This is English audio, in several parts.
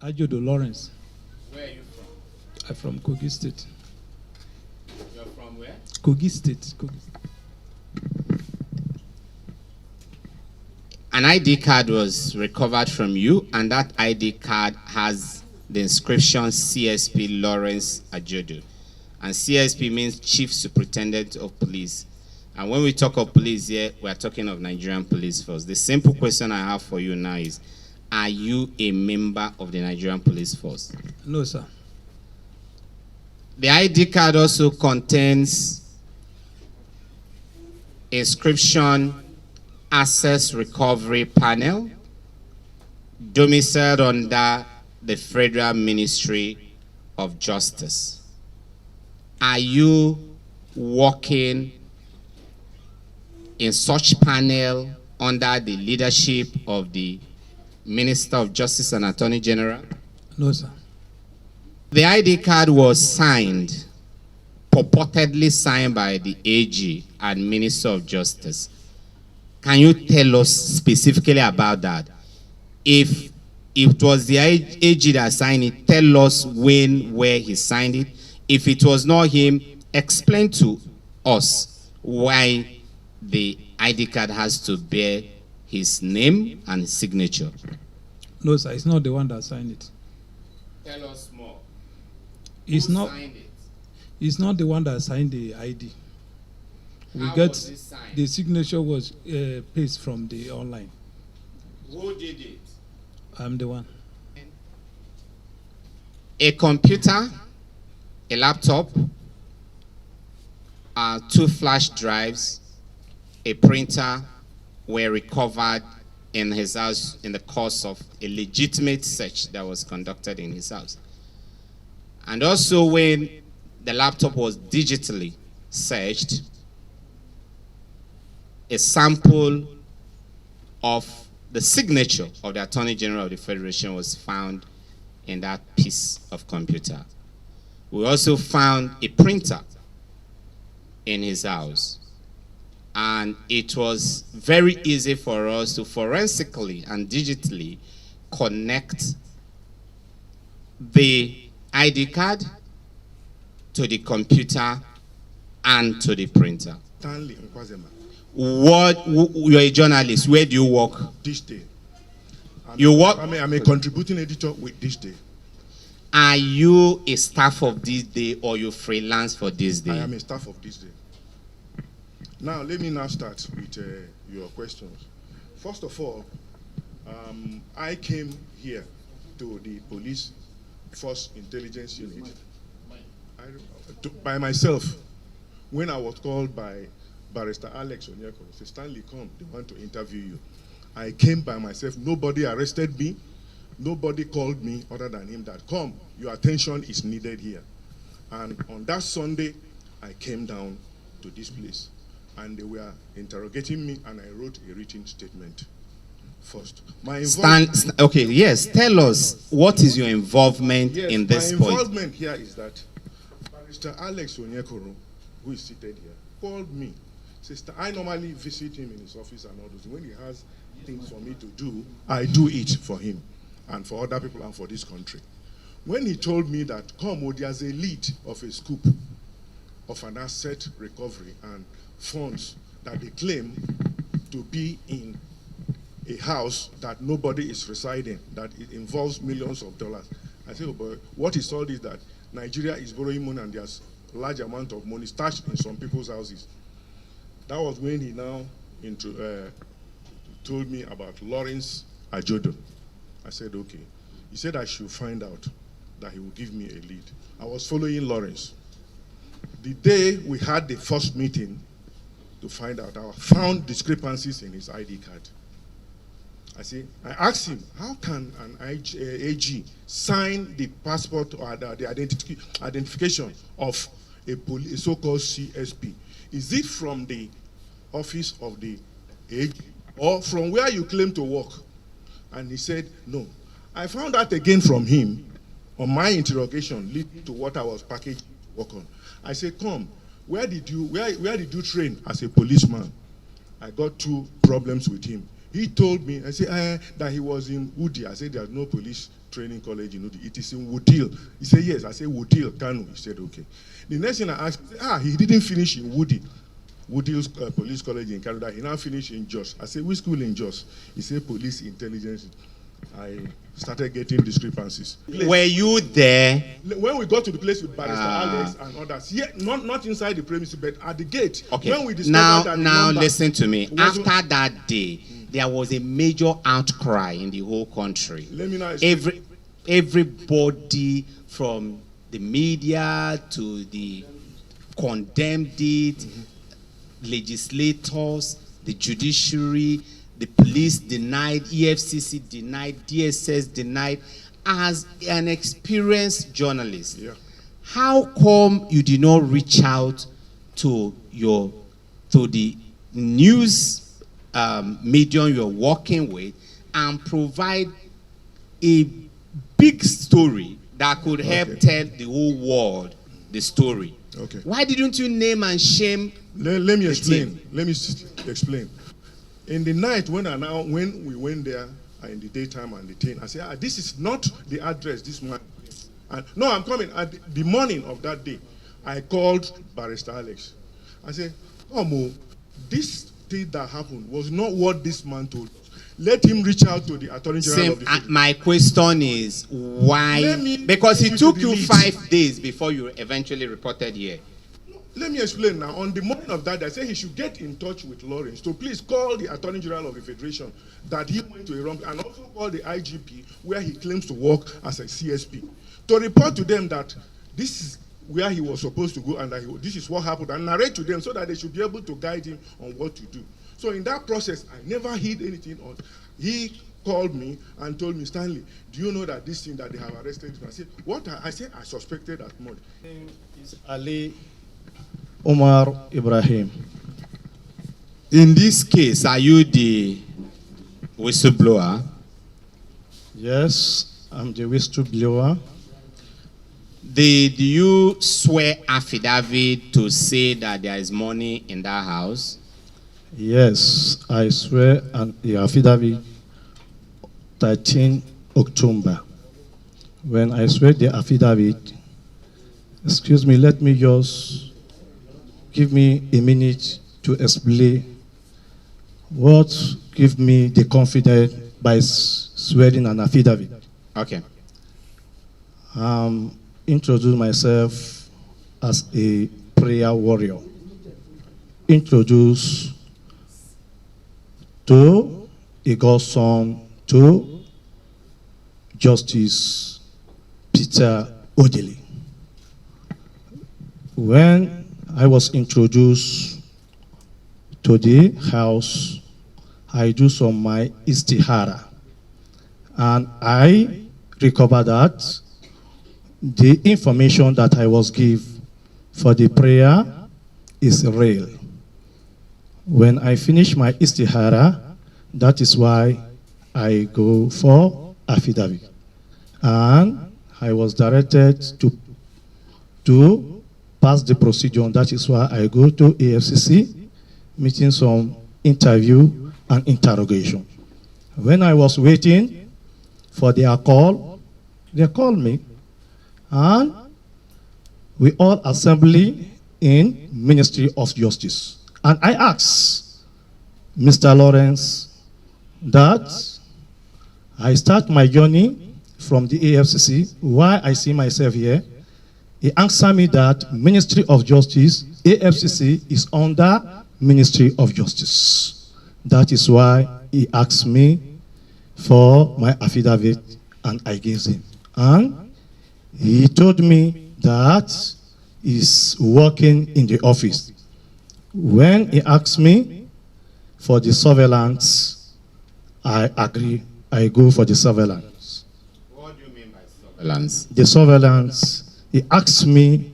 Ajodo Lawrence. Where are you from? I'm from Kogi State. You're from where? Kogi State. An ID card was recovered from you, and that ID card has the inscription CSP Lawrence Ajodo. And CSP means Chief Superintendent of Police. And when we talk of police here, we are talking of Nigerian Police Force. The simple question I have for you now is, are you a member of the Nigerian Police Force? No, sir. The ID card also contains inscription Access Recovery Panel, domiciled under the Federal Ministry of Justice. Are you working in such panel under the leadership of the Minister of Justice and Attorney General? No, sir. The ID card was signed, purportedly signed by the AG and Minister of Justice. Can you tell us specifically about that? If it was the AG that signed it, tell us when, where he signed it. If it was not him, explain to us why the ID card has to bear his name and his signature. No, sir. It's not the one that signed it. Tell us more. It's Who not. signed it? It's not the one that signed the ID. How was it signed? The signature was pasted from the online. Who did it? I'm the one. A computer, a laptop, 2 flash drives, a printer were recovered in his house in the course of a legitimate search that was conducted in his house. And also when the laptop was digitally searched, a sample of the signature of the Attorney General of the Federation was found in that piece of computer. We also found a printer in his house. And it was very easy for us to forensically and digitally connect the ID card to the computer and to the printer. Stanley Nkwazema. You're a journalist. Where do you work? This day. You work? I'm a contributing editor with This Day. Are you a staff of This Day or you freelance for This Day? I am a staff of This Day. Now, let me now start with your questions. First of all, I came here to the Police Force Intelligence Unit by myself when I was called by Barrister Alex Onyeko. He said, Stanley, come, they want to interview you. I came by myself. Nobody arrested me. Nobody called me other than him that, come, your attention is needed here. And on that Sunday, I came down to this place. And they were interrogating me, and I wrote a written statement first. Okay, yes, tell us, what is your involvement in this point? My involvement here is that Barrister Alex Onyekoro, who is seated here, called me. Sister, I normally visit him in his office and all those. When he has things for me to do, I do it for him and for other people and for this country. When he told me that, come, there's a lead of a scoop of an asset recovery and funds that they claim to be in a house that nobody is residing, that it involves millions of dollars. I said, oh boy, what is all this that Nigeria is borrowing money and there's a large amount of money stashed in some people's houses? That was when he now told me about Lawrence Ajodo. I said, okay. He said I should find out, that he would give me a lead. I was following Lawrence. The day we had the first meeting to find out, I found discrepancies in his ID card. I asked him, how can an AG sign the passport or the identification of a so-called CSP? Is it from the office of the AG or from where you claim to work? And he said, no. I found out again from him on my interrogation leading to what I was packaged to work on. I said, come, where did you train as a policeman? I got 2 problems with him. He told me, I said, that he was in Udi. I said, there's no police training college in Udi. It is in Woodhill. He said, yes. I said, Woodhill, Kano. He said, okay. The next thing I asked, he didn't finish in Woodhill's police college in Canada. He now finished in Jos. I said, which school in Jos? He said, police intelligence. I started getting discrepancies. Were you there? When we got to the place with Barrister Alex and others, yeah, not inside the premises, but at the gate. Okay. When we discovered that now number listen to me. After that day, there was a major outcry in the whole country. Let me now explain. Everybody from the media to the condemned it, legislators, the judiciary, the police denied, EFCC denied, DSS denied. As an experienced journalist, how come you did not reach out to the news medium you're working with and provide a big story that could help tell the whole world the story? Okay. Why didn't you name and shame? Let me explain. Let me explain. In the night when we went there in the daytime and the thing, I said, this is not the address this man. And no, I'm coming. At the morning of that day, I called Barrister Alex. I said, Mo, this thing that happened was not what this man told us. Let him reach out to the Attorney General of the State. My question is, why? Because it took you 5 days before you eventually reported here. Let me explain now. On the morning of that, I said he should get in touch with Lawrence to please call the Attorney General of the Federation that he went to a wrong, and also call the IGP where he claims to work as a CSP to report to them that this is where he was supposed to go and that this is what happened, and narrate to them so that they should be able to guide him on what to do. So in that process, I never hid anything on. He called me and told me, Stanley, do you know that this thing that they have arrested him? I said, what? I said, I suspected at Mod. Is Ali Omar Ibrahim. In this case, are you the whistleblower? Yes, I'm the whistleblower. Did you swear affidavit to say that there is money in that house? Yes, I swear on the affidavit 13 October. When I swear the affidavit, excuse me, let me just give me a minute to explain what gave me the confidence by swearing an affidavit. Okay. Introduce myself as a prayer warrior. Introduce to a godson to Justice Peter Odili. When I was introduced to the house, I do some my istihara, and I recover that the information that I was given for the prayer is real. When I finish my istihara, that is why I go for affidavit. And I was directed to pass the procedure. That is why I go to AFCC, meeting some interview and interrogation. When I was waiting for their call, they called me. And we all assembly in Ministry of Justice. And I asked Mr. Lawrence that I start my journey from the AFCC, why I see myself here. He answered me that Ministry of Justice, AFCC is under Ministry of Justice. That is why he asked me for my affidavit and I gave him. And he told me that he's working in the office. When he asked me for the surveillance, I agree. I go for the surveillance. What do you mean by surveillance? The surveillance, he asked me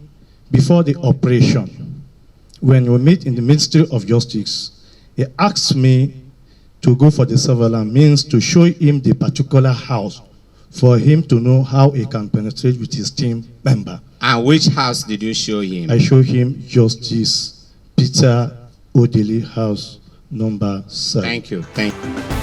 before the operation, when we meet in the Ministry of Justice, he asked me to go for the surveillance, means to show him the particular house for him to know how he can penetrate with his team member. And which house did you show him? I show him Justice Peter Odili house number 7. Thank you. Thank you.